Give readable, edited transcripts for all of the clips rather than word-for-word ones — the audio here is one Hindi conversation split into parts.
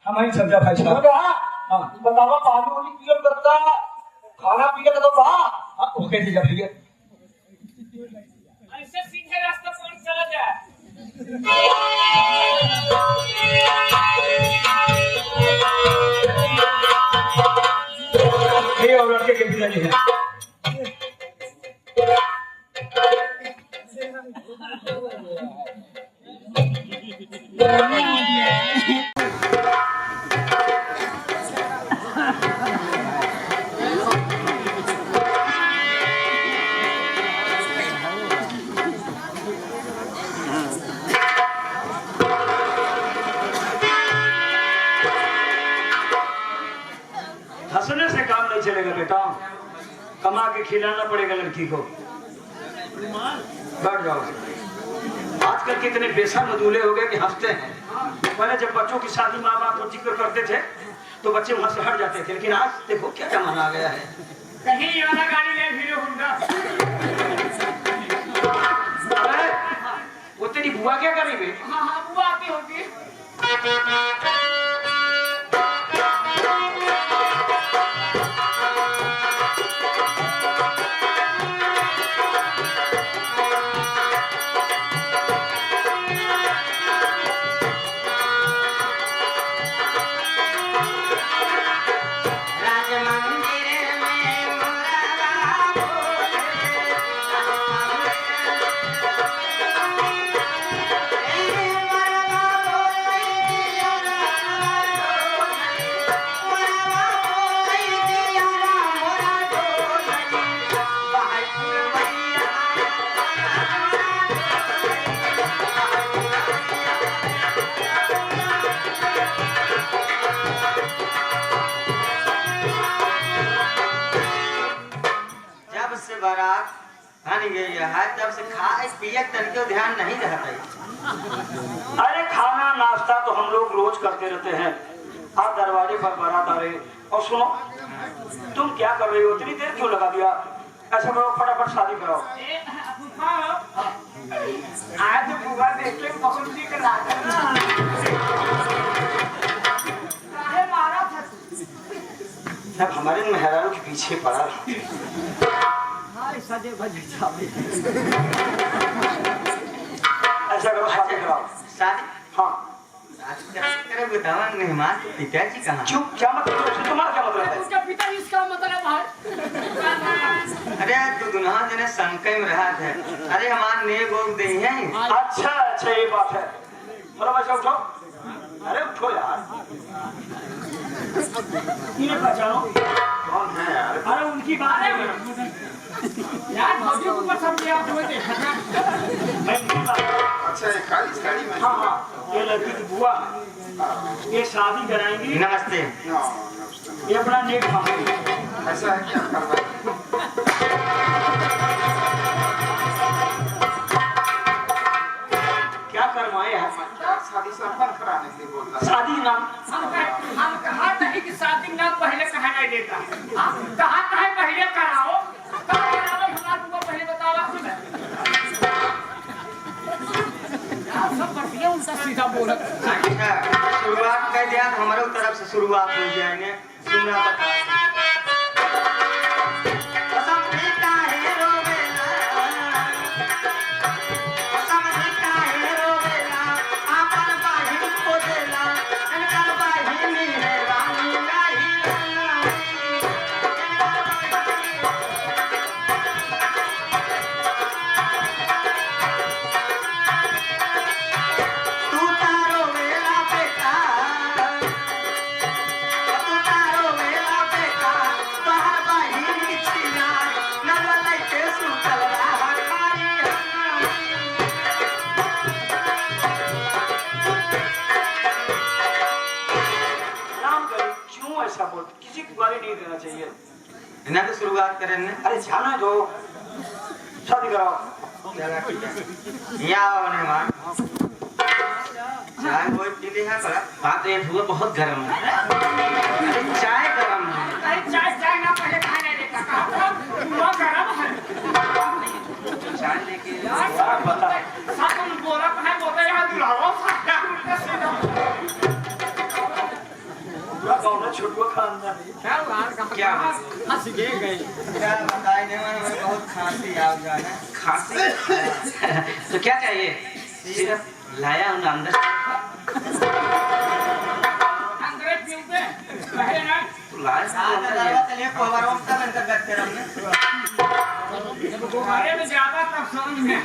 हमारी समझा भाई साहब। हाँ बतावा पानी वाली पियल करता खाना पीने का तो हाँ ओके ठीक है भैया। ऐसे सीधे रास्ते पर चला जाए। ये और लड़के के पिताजी हैं। हंसने से काम नहीं चलेगा बेटा, कमा के खिलाना पड़ेगा लड़की को। बैठ जाओ। आजकल कितने बेसर मजूले हो गए कि हंसते हैं। पहले जब बच्चों की शादी माँ बाप को जिक्र करते थे तो बच्चे वहां से हट जाते थे, लेकिन आज देखो क्या जमाना आ गया है। कहीं वाला गाड़ी ले हीरो होंडा। वो तेरी बुआ क्या करेगी? हाँ हाँ बुआ आती होगी। बारात खानी गई है जब से खाए पिए तनिको ध्यान नहीं रहता। अरे खाना नाश्ता तो हम लोग रोज करते रहते हैं। आप दरवाजे पर बारात आ रहे और सुनो तुम क्या कर रही हो, इतनी देर क्यों लगा दिया? ऐसा करो फटाफट शादी कराओ। आज बुआ देख के बहुत ठीक लगा ना। काहे मारा था? अब हमारे मेहरारू के पीछे पड़ा। सजे भजे चाबी। ऐसा करो शादी कराओ। शादी? हाँ करे बतावा मेहमान के पिताजी कहाँ? क्यों क्या मतलब? तुम्हारा क्या मतलब है? उसका पिता इसका मतलब है। अरे तू दुल्हा जने संकय में रहा था। अरे हमारे ने गोद दे हैं। अच्छा अच्छा ये बात है। मतलब ऐसा उठो। अरे उठो यार। इन्हें पहचानो कौन है यार? अरे उनकी बात है यार, भौजी को ऊपर समझे आप हुए थे। अच्छा ये काली साड़ी में। हाँ हाँ ये लड़की की बुआ ये शादी कराएंगी। नमस्ते। ये अपना नेक मांगेगी। ऐसा है क्या करवाए? क्या करवाए हैं? शादी संपन्न कराने के लिए बोल रहा शादी नाम हम कहा नहीं कि शादी ना पहले कहा नहीं देता। आप कहा कहे पहले कराओ। कहा कराओ हमारा बुआ पहले बताओ। यार सब बढ़िया उनका सीधा बोलत। अच्छा शुरुआत कर दिया तो हमारे तरफ से शुरुआत हो जाएंगे। सुनना बता। किसी को गाली नहीं देना चाहिए। इन्हें तो शुरुआत करें ने। अरे जाने दो, शादी कराओ। या होने मार चाय वो पीली है पर बात ये हुआ बहुत गर्म है। चाय गर्म है। अरे चाय ना पहले खाने देता कहा वो गरम है। चाय लेके यार बता साथ में बोला है बोलते यहाँ दुलावा साथ उल्टा सीधा। पूरा गाँव में छुटवा खानदान है। क्या हंस गए क्या बताए नहीं मैंने बहुत खांसी आ जाना खांसी तो क्या चाहिए सिर्फ लाया हूँ अंदर अंग्रेज पीते पहले ना तो लाया चलिए कोहबरों में तब अंदर बैठते रहने तुम्हारे में ज्यादा तब समझ में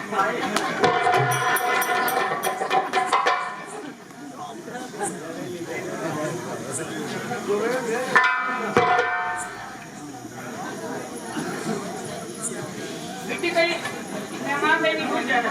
बेटी तेरी मेहमान नहीं भूल जाना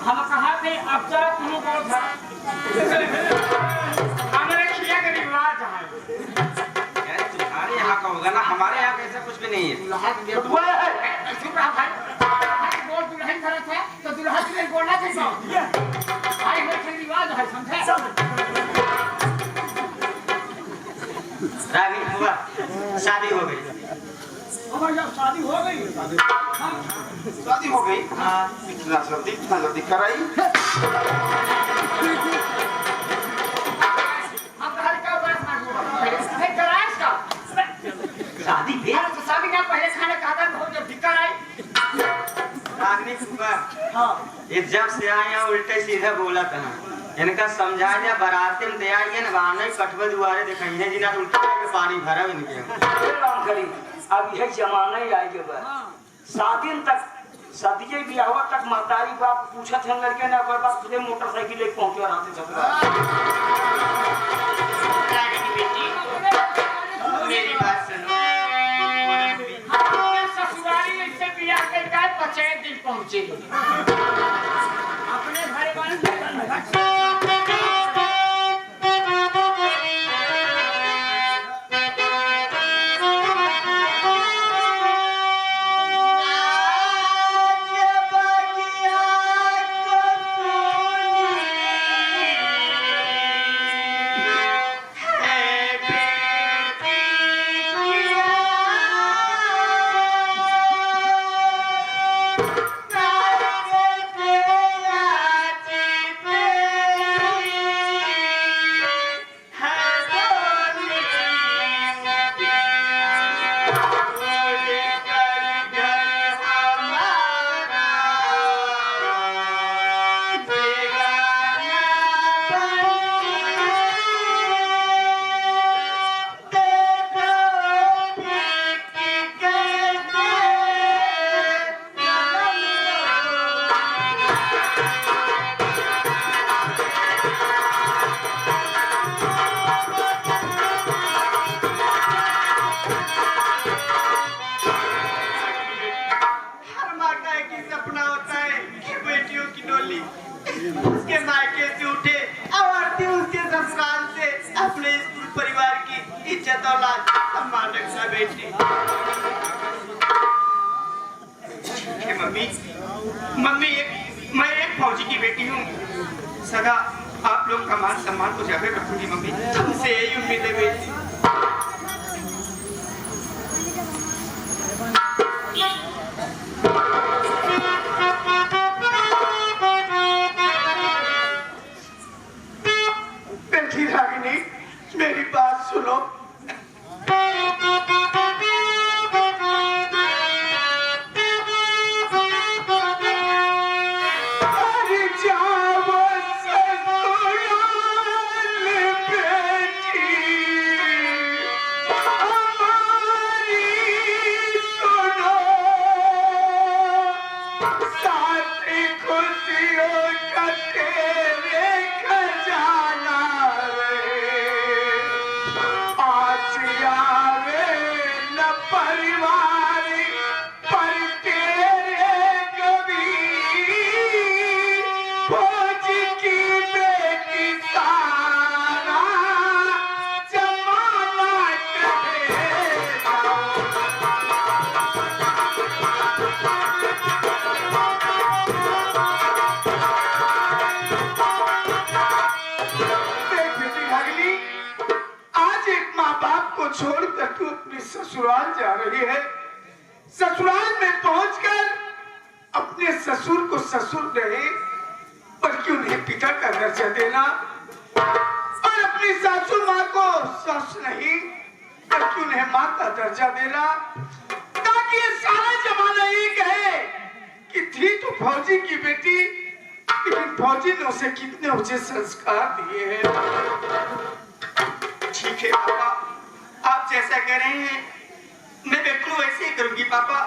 हम कहा थे अब तक तुमको था हमारे खिया का रिवाज है तुम्हारे यहाँ का होगा ना हमारे यहाँ कैसा कुछ भी नहीं है छुटवा है। चुप रहा भाई बोल दुल्हन घर था तो दुल्हन के लिए बोलना चाहिए भाई हमारे रिवाज है समझे रागी हुआ शादी हो गई हमारी जब शादी हो गई शादी हो गई हाँ इतना जल्दी कराई। हम घर का बात ना हुआ है कराए का शादी भी यार तो शादी का पहले खाने का था बहुत जब दिक्कत आई रागनी हुआ हां ये जब से आए यहाँ उल्टे सीधे बोला था इनका समझा दिया बाराती में दे आइए ना वाने कटवे दुआरे दिखाइए जिना उल्टा के पानी भरा इनके राम करी अब यह जमाना ही आई गया। 7 दिन तक सदिये बियाह तक महतारी बाप पूछत हैं लड़के ने ओकर बाद खुदे मोटरसाइकिल लेके पहुंचे और आते झगड़ा। मेरी बात सुनो ससुराली से बियाह करके 5 दिन पहुंचे अपने घर वाले उसके मायके से उठे और आरती उसके ससुराल से अपने स्कूल परिवार की इज्जत औलाद सम्मान रखना बेटी। मम्मी मैं एक फौजी की बेटी हूँ सदा आप लोग का मान सम्मान को जाकर रखूंगी मम्मी तुमसे यही उम्मीद है बेटी। मेरी बात सुनो ससुराल जा रही है। ससुराल में पहुंचकर अपने ससुर को ससुर नहीं बल्कि उन्हें पिता का दर्जा देना और अपनी सासू माँ को सास नहीं बल्कि उन्हें माँ का दर्जा देना, ताकि ये सारा जमाना ये कहे कि थी तो फौजी की बेटी, लेकिन फौजी ने उसे कितने ऊंचे संस्कार दिए हैं। ठीक है पापा, आप जैसा कह रहे हैं मैं बिल्कुल वैसे ही करूंगी पापा।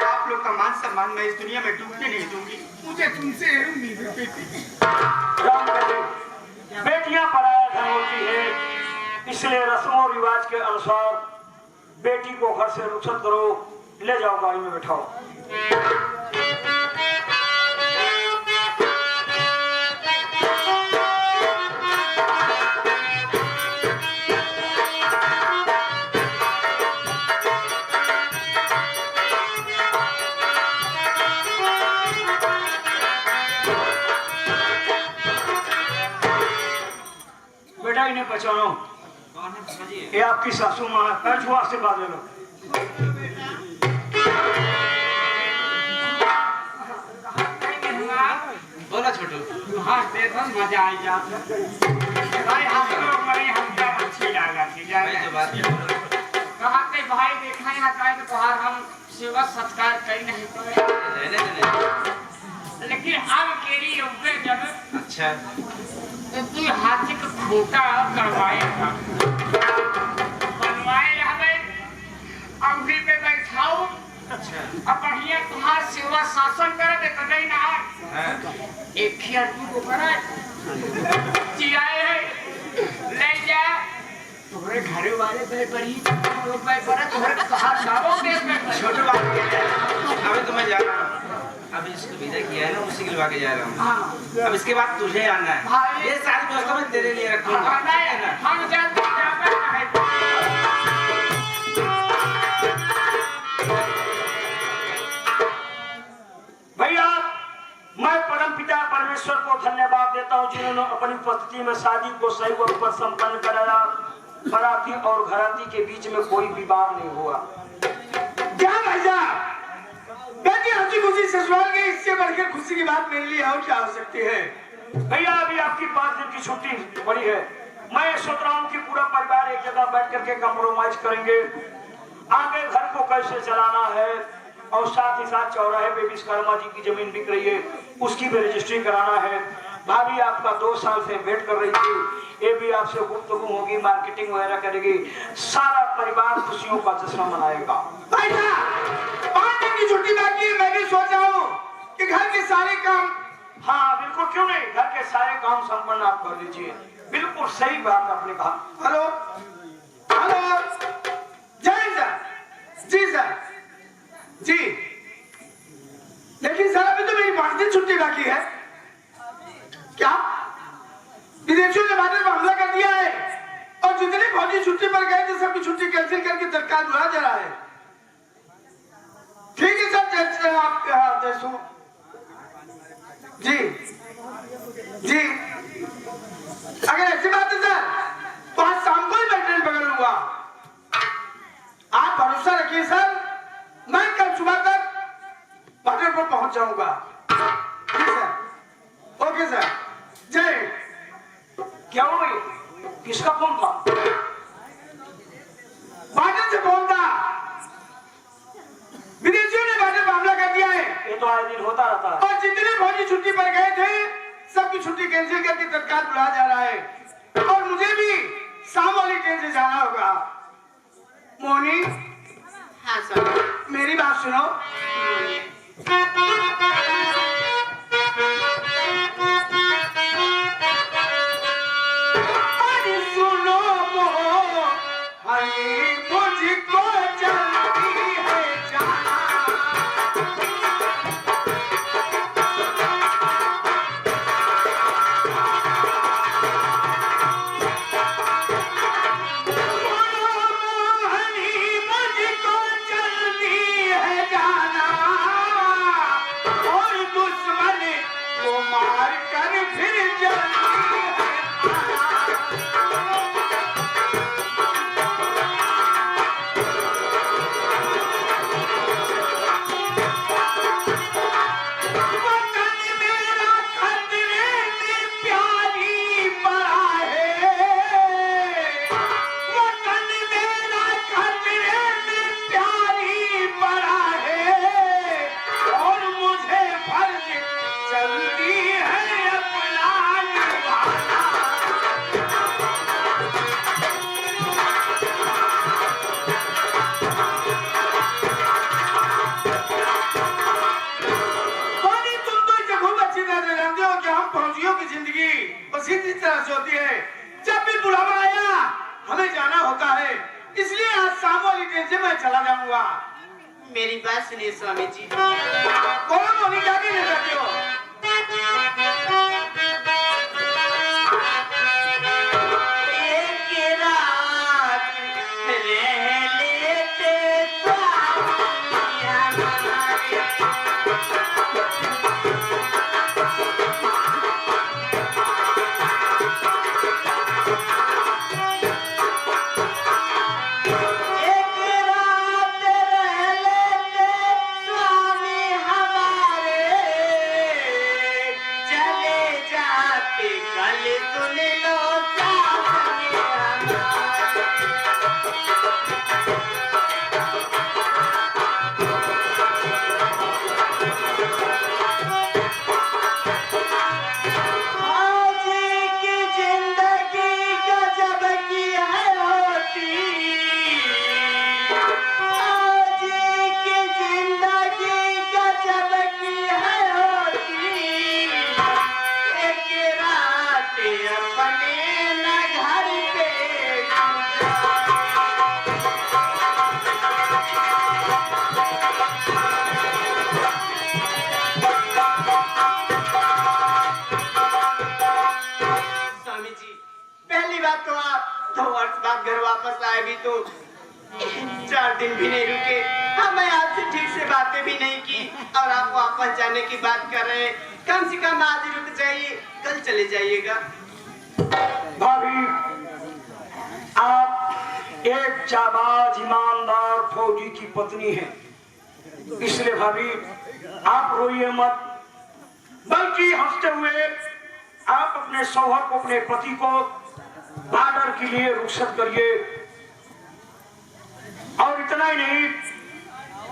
आप लोग का मान सम्मान मैं इस दुनिया में डूबने नहीं दूंगी। मुझे तुमसे यही उम्मीद है बेटी। बेटियां पराया धन होती है, इसलिए रस्मों रिवाज के अनुसार बेटी को घर से रुखसत करो, ले जाओ गाड़ी में बैठाओ। बेटा इन्हें पहचानो, ये आपकी सासू माँ है, छुआ से बात ले लो। बोला छोटू। हाँ देखो मजा आई जाता भाई, हम लोग मरी हमको अच्छी लगी भाई तो बात कहा के भाई देखा यहाँ का तो तोहार हम सेवा सत्कार कर नहीं पाए, रहने देने। लेकिन अब केरी उगे जब अच्छा तू हाथी का खूंटा करवाए था, बनवाए हमें अवधि पे बैठाओ। अच्छा अब बढ़िया तुम्हार सेवा शासन करे दे तो नहीं ना हाँ। एक खिया तू को करे चिराए है ले जा तुम्हारे घर वाले पे पड़ी लोग पे पड़ा तुम्हारे कहां जाओ देश में छोटू बात अभी तो मैं जा रहा हूँ, अभी इसको विदा किया है ना, उसी के लिए जा रहा हूँ। हां अब इसके बाद तुझे आना है, भाई ये सारी व्यवस्था मैं तेरे लिए रखूंगा। हम जानते हैं भैया मैं परम पिता परमेश्वर को धन्यवाद देता हूँ जिन्होंने अपनी उपस्थिति में शादी को सही वक्त पर संपन्न कराया। बराती और घराती के बीच में कोई विवाद नहीं हुआ। क्या भैया बेटी हंसी खुशी ससुराल गई, इससे बढ़कर खुशी की बात मेरे लिए और क्या हो सकती है। भैया अभी आपकी 5 दिन की छुट्टी पड़ी है, मैं सोच रहा हूँ कि पूरा परिवार एक जगह बैठ करके कंप्रोमाइज करेंगे, आगे घर को कैसे चलाना है और साथ ही साथ चौराहे पे विश्वकर्मा जी की जमीन बिक रही है उसकी भी रजिस्ट्री कराना है। भाभी आपका 2 साल से वेट कर रही थी, ये भी आपसे गुफ्तगू होगी, मार्केटिंग वगैरह करेगी, सारा परिवार खुशियों का जश्न मनाएगा। भैया 5 दिन की छुट्टी बाकी है, मैं भी सोच रहा हूँ कि घर के सारे काम। हाँ बिल्कुल, क्यों नहीं, घर के सारे काम संपन्न आप कर लीजिए। बिल्कुल सही बात आपने कहा। हेलो हेलो जय सर। जी सर जी, लेकिन सर अभी तो मेरी 5 दिन छुट्टी बाकी है। क्या विदेशियों ने भारत पर हमला कर दिया है और जितने फौजी छुट्टी पर गए थे सबकी छुट्टी कैंसिल करके तत्काल बुलाया जा रहा है। ठीक है सर, जैसे आपके आदेश हो। जी जी, अगर ऐसी बात है सर तो आज शाम को ही मैं ट्रेन पकड़ लूंगा। आप भरोसा रखिए सर, मैं कल सुबह तक बॉर्डर पर पहुंच जाऊंगा। जी सर, ओके सर, जय। क्या हुआ, किसका फोन था? बॉर्डर से फोन था, विदेशियों ने बॉर्डर पर हमला कर दिया है। ये तो आए दिन होता रहता है। और जितने फौजी छुट्टी पर गए थे सबकी छुट्टी कैंसिल करके तत्काल बुलाया जा रहा है और मुझे भी शाम वाली ट्रेन से जाना होगा। मोनी, हाँ सर, मेरी बात सुनो। अरे सुनो मोहनी, मुझको जल्दी है जाना। हुआ? मेरी बात सुनिए स्वामी जी। कौन होने क्या नहीं रहते हो? एक रात रह लेते स्वामी हमारे। एक रात रह लेते स्वामी हमारे, चले जाते कल सुन लो स्वामी हमारे। आज की जिंदगी गजब की है होती, आज की जिंदगी गजब की है होती। एक रात अपने न घर पे स्वामी जी, पहली बात तो आप 2 वर्ष बाद घर वापस आए भी तो 4 दिन भी नहीं रुके। हमें आपसे ठीक से बातें भी नहीं की और आप वापस जाने की बात कर रहे हैं। कम से कम आज रुक जाइए, कल चले जाइएगा। भाभी, आप एक जाबाज ईमानदार फौजी की पत्नी हैं, इसलिए भाभी आप रोइए मत, बल्कि हंसते हुए आप अपने शौहर को, अपने पति को बॉर्डर के लिए रुखसत करिए। और इतना ही नहीं,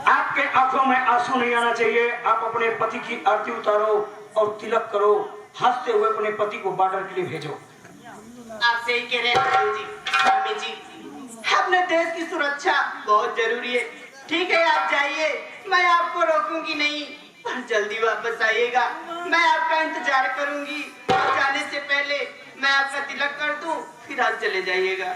आपके आंखों में आंसू नहीं आना चाहिए। आप अपने पति की आरती उतारो और तिलक करो, हंसते हुए अपने पति को बॉर्डर के लिए भेजो। आप सही कह रहे हैं जी, स्वामी जी। अपने देश की सुरक्षा बहुत जरूरी है। ठीक है, आप जाइए, मैं आपको रोकूंगी नहीं, पर जल्दी वापस आइएगा। मैं आपका इंतजार करूंगी। आप जाने से पहले मैं आपका तिलक कर दूं, फिर आप चले जाइएगा।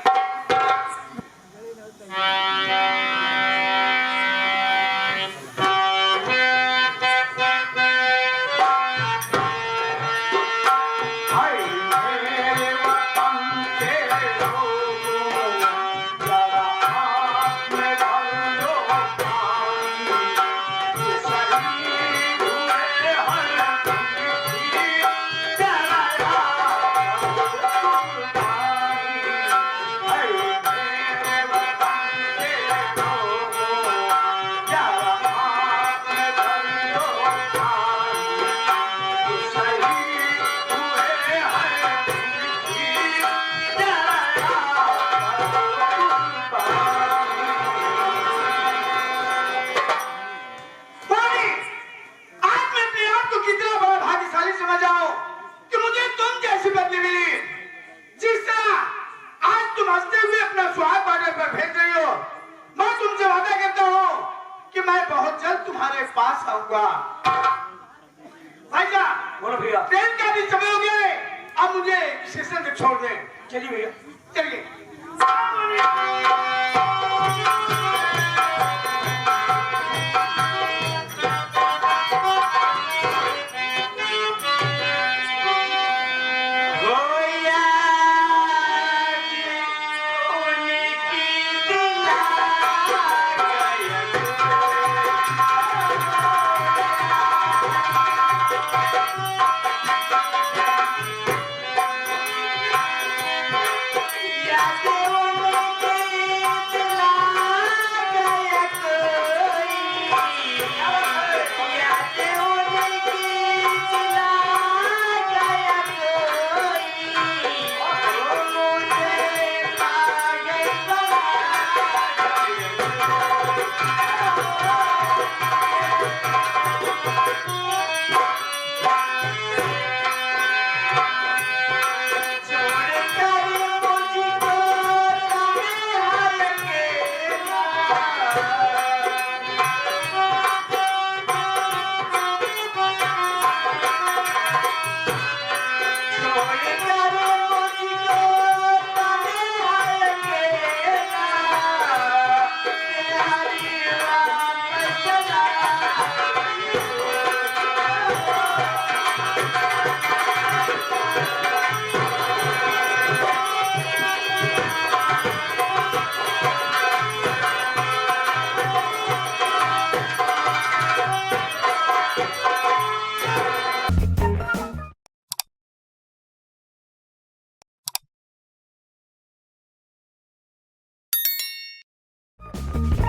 हाय मेरे वतन के लोगों, जरा हाथ में भर लो पानी, ये शहीद हुए हर की जरा याद करो पानी। हाय मेरे वतन के लोगों, जरा हाथ में भर लो पानी, ये शहीद भाई, आज मैं अपने आप को कितना बड़ा भाग्यशाली समझ रहा हूं कि मुझे तुम जैसी पत्नी मिली। जिस तरह आज तुम हंसते हुए अपना सुहाग बॉर्डर पर भेज रही हो, मैं तुमसे वादा करता हूं कि मैं बहुत जल्द तुम्हारे पास आऊंगा। भाईजा, बोलो भैया। ट्रेन का भी समय हो गया है, अब मुझे स्टेशन तक छोड़ दें। चलिए भैया। चलिए।